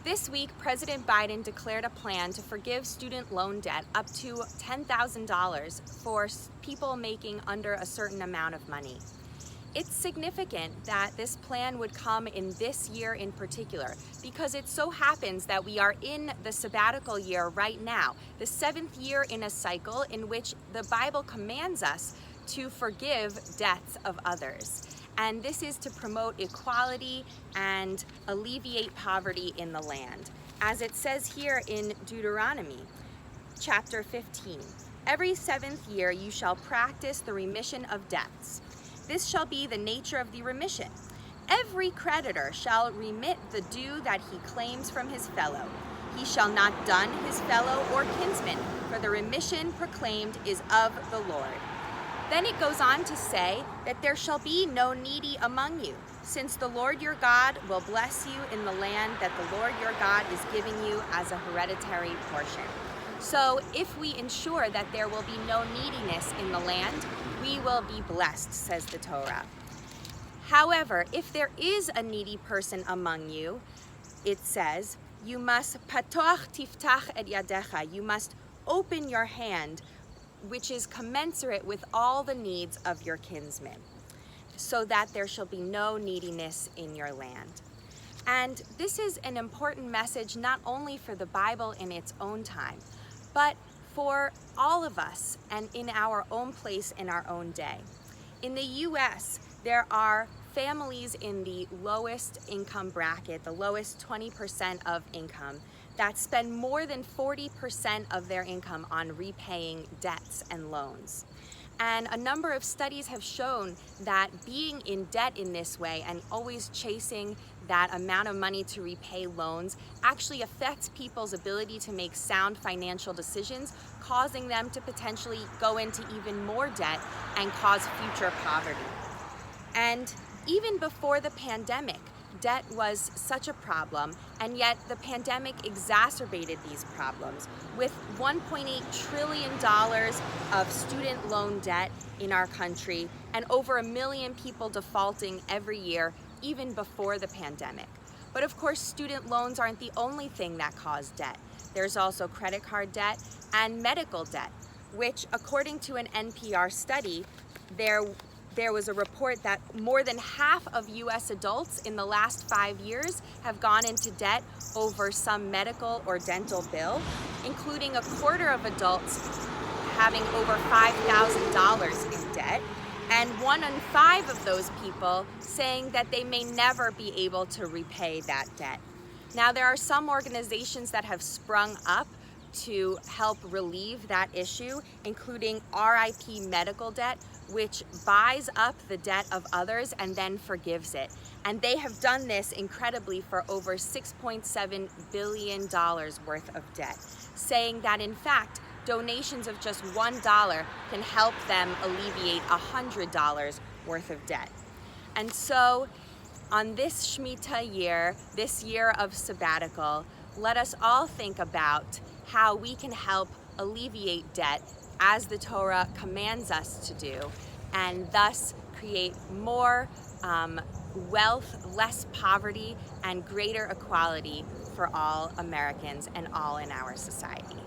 This week, President Biden declared a plan to forgive student loan debt up to $10,000 for people making under a certain amount of money. It's significant that this plan would come in this year in particular because it so happens that we are in the sabbatical year right now, the 7th year in a cycle in which the Bible commands us to forgive debts of others. And this is to promote equality and alleviate poverty in the land. As it says here in Deuteronomy chapter 15, every 7th year you shall practice the remission of debts. This shall be the nature of the remission. Every creditor shall remit the due that he claims from his fellow. He shall not dun his fellow or kinsman, for the remission proclaimed is of the Lord. Then it goes on to say that there shall be no needy among you, since the Lord your God will bless you in the land that the Lord your God is giving you as a hereditary portion. So if we ensure that there will be no neediness in the land, we will be blessed, says the Torah. However, if there is a needy person among you, it says, you must patoach tiftach et yadecha, you must open your hand, which is commensurate with all the needs of your kinsmen, so that there shall be no neediness in your land. And this is an important message not only for the Bible in its own time, but for all of us and in our own place in our own day. In the US, there are families in the lowest income bracket, the lowest 20% of income, that spend more than 40% of their income on repaying debts and loans. And a number of studies have shown that being in debt in this way and always chasing that amount of money to repay loans actually affects people's ability to make sound financial decisions, causing them to potentially go into even more debt and cause future poverty. And even before the pandemic, debt was such a problem, and yet the pandemic exacerbated these problems with $1.8 trillion of student loan debt in our country and over 1 million people defaulting every year, even before the pandemic. But of course, student loans aren't the only thing that cause debt. There's also credit card debt and medical debt, which according to an NPR study, there was a report that more than half of US adults in the last 5 years have gone into debt over some medical or dental bill, including a quarter of adults having over $5,000 in debt, and 1 in 5 of those people saying that they may never be able to repay that debt. Now, there are some organizations that have sprung up to help relieve that issue, including RIP Medical Debt, which buys up the debt of others and then forgives it. And they have done this incredibly for over $6.7 billion worth of debt, saying that in fact, donations of just $1 can help them alleviate $100 worth of debt. And so on this Shemitah year, this year of sabbatical, let us all think about how we can help alleviate debt as the Torah commands us to do, and thus create more wealth, less poverty, and greater equality for all Americans and all in our society.